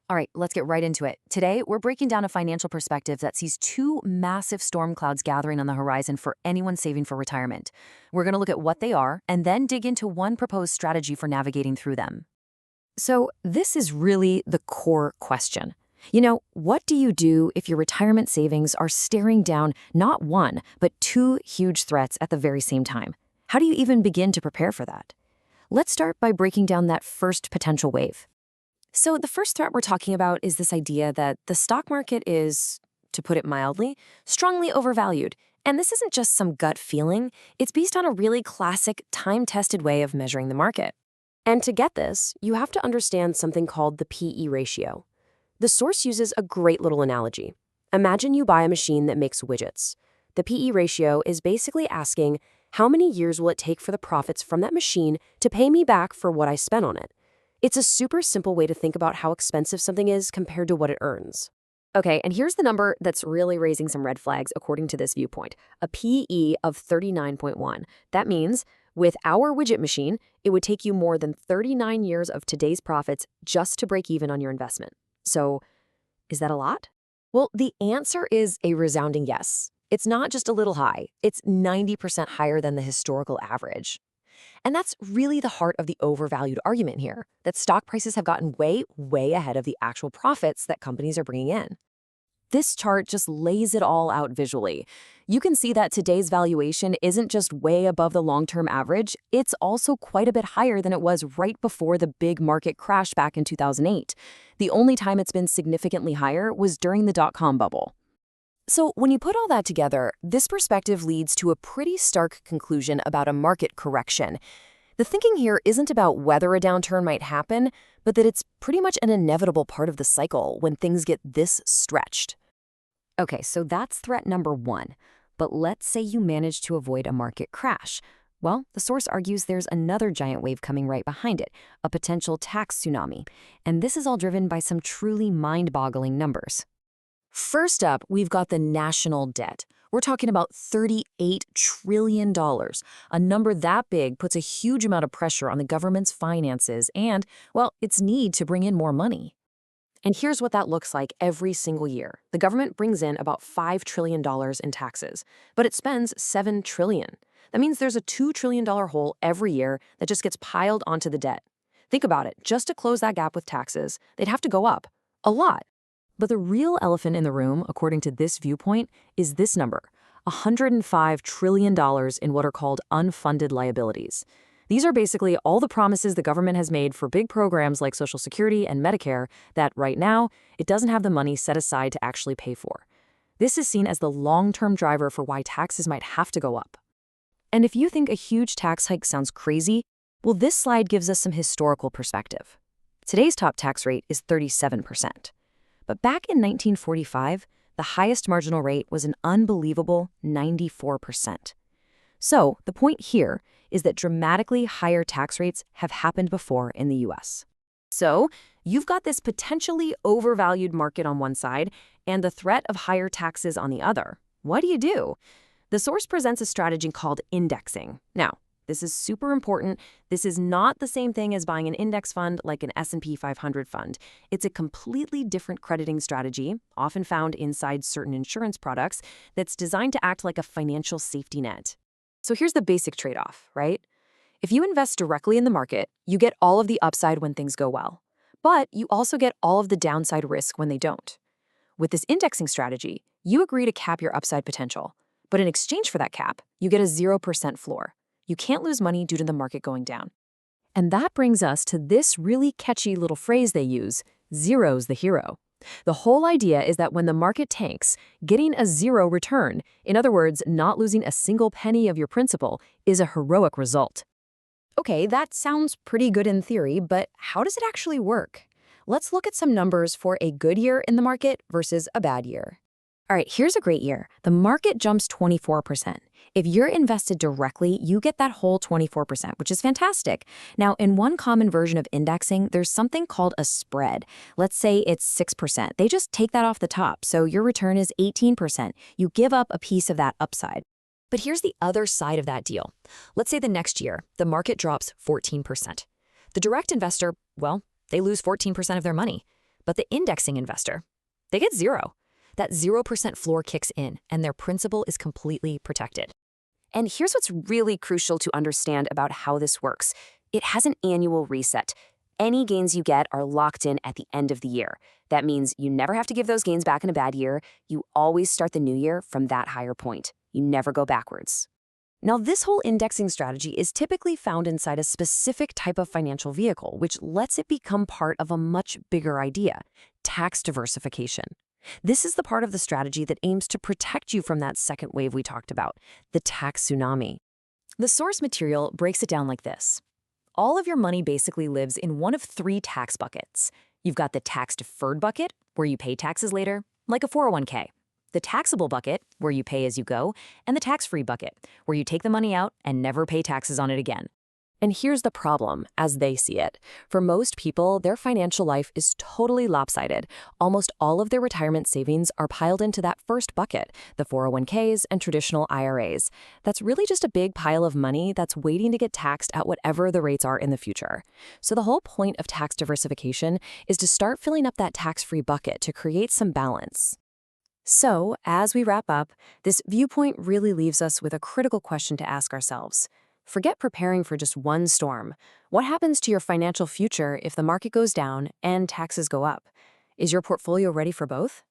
All right, let's get right into it. Today, we're breaking down a financial perspective that sees two massive storm clouds gathering on the horizon for anyone saving for retirement. We're going to look at what they are and then dig into one proposed strategy for navigating through them. So, this is really the core question. What do you do if your retirement savings are staring down not one, but two huge threats at the very same time? How do you even begin to prepare for that? Let's start by breaking down that first potential wave. So, the first threat we're talking about is this idea that the stock market is, to put it mildly, strongly overvalued. And this isn't just some gut feeling, it's based on a really classic, time-tested way of measuring the market. And to get this, you have to understand something called the PE ratio. The source uses a great little analogy. Imagine you buy a machine that makes widgets. The PE ratio is basically asking, how many years will it take for the profits from that machine to pay me back for what I spent on it? It's a super simple way to think about how expensive something is compared to what it earns. Okay, and here's the number that's really raising some red flags according to this viewpoint, a PE of 39.1. That means, with our widget machine, it would take you more than 39 years of today's profits just to break even on your investment. So, is that a lot? Well, the answer is a resounding yes. It's not just a little high, it's 90% higher than the historical average. And that's really the heart of the overvalued argument here, that stock prices have gotten way, way ahead of the actual profits that companies are bringing in. This chart just lays it all out visually. You can see that today's valuation isn't just way above the long-term average, it's also quite a bit higher than it was right before the big market crash back in 2008. The only time it's been significantly higher was during the dot-com bubble. So when you put all that together, this perspective leads to a pretty stark conclusion about a market correction. The thinking here isn't about whether a downturn might happen, but that it's pretty much an inevitable part of the cycle when things get this stretched. Okay, so that's threat number one. But let's say you manage to avoid a market crash. Well, the source argues there's another giant wave coming right behind it, a potential tax tsunami. And this is all driven by some truly mind-boggling numbers. First up, we've got the national debt. We're talking about $38 trillion. A number that big puts a huge amount of pressure on the government's finances and, well, its need to bring in more money. And here's what that looks like every single year. The government brings in about $5 trillion in taxes, but it spends $7 trillion. That means there's a $2 trillion hole every year that just gets piled onto the debt. Think about it. Just to close that gap with taxes, they'd have to go up a lot. But the real elephant in the room, according to this viewpoint, is this number, $105 trillion in what are called unfunded liabilities. These are basically all the promises the government has made for big programs like Social Security and Medicare that, right now, it doesn't have the money set aside to actually pay for. This is seen as the long-term driver for why taxes might have to go up. And if you think a huge tax hike sounds crazy, well, this slide gives us some historical perspective. Today's top tax rate is 37%. But back in 1945, the highest marginal rate was an unbelievable 94%. So the point here is that dramatically higher tax rates have happened before in the US. So you've got this potentially overvalued market on one side and the threat of higher taxes on the other. What do you do? The source presents a strategy called indexing. Now, this is super important. This is not the same thing as buying an index fund like an S&P 500 fund. It's a completely different crediting strategy, often found inside certain insurance products, that's designed to act like a financial safety net. So here's the basic trade-off, right? If you invest directly in the market, you get all of the upside when things go well. But you also get all of the downside risk when they don't. With this indexing strategy, you agree to cap your upside potential. But in exchange for that cap, you get a 0% floor. You can't lose money due to the market going down. And that brings us to this really catchy little phrase they use, zero's the hero. The whole idea is that when the market tanks, getting a zero return, in other words, not losing a single penny of your principal, is a heroic result. Okay, that sounds pretty good in theory, but how does it actually work? Let's look at some numbers for a good year in the market versus a bad year. All right, here's a great year. The market jumps 24%. If you're invested directly, you get that whole 24%, which is fantastic. Now, in one common version of indexing, there's something called a spread. Let's say it's 6%. They just take that off the top, so your return is 18%. You give up a piece of that upside. But here's the other side of that deal. Let's say the next year, the market drops 14%. The direct investor, well, they lose 14% of their money. But the indexing investor, they get zero. That 0% floor kicks in, and their principal is completely protected. And here's what's really crucial to understand about how this works. It has an annual reset. Any gains you get are locked in at the end of the year. That means you never have to give those gains back in a bad year. You always start the new year from that higher point. You never go backwards. Now, this whole indexing strategy is typically found inside a specific type of financial vehicle, which lets it become part of a much bigger idea: tax diversification. This is the part of the strategy that aims to protect you from that second wave we talked about, the tax tsunami. The source material breaks it down like this. All of your money basically lives in one of three tax buckets. You've got the tax-deferred bucket, where you pay taxes later, like a 401k. The taxable bucket, where you pay as you go, and the tax-free bucket, where you take the money out and never pay taxes on it again. And here's the problem, as they see it. For most people, their financial life is totally lopsided. Almost all of their retirement savings are piled into that first bucket, the 401ks and traditional IRAs. That's really just a big pile of money that's waiting to get taxed at whatever the rates are in the future. So the whole point of tax diversification is to start filling up that tax-free bucket to create some balance. So, as we wrap up, this viewpoint really leaves us with a critical question to ask ourselves. Forget preparing for just one storm. What happens to your financial future if the market goes down and taxes go up? Is your portfolio ready for both?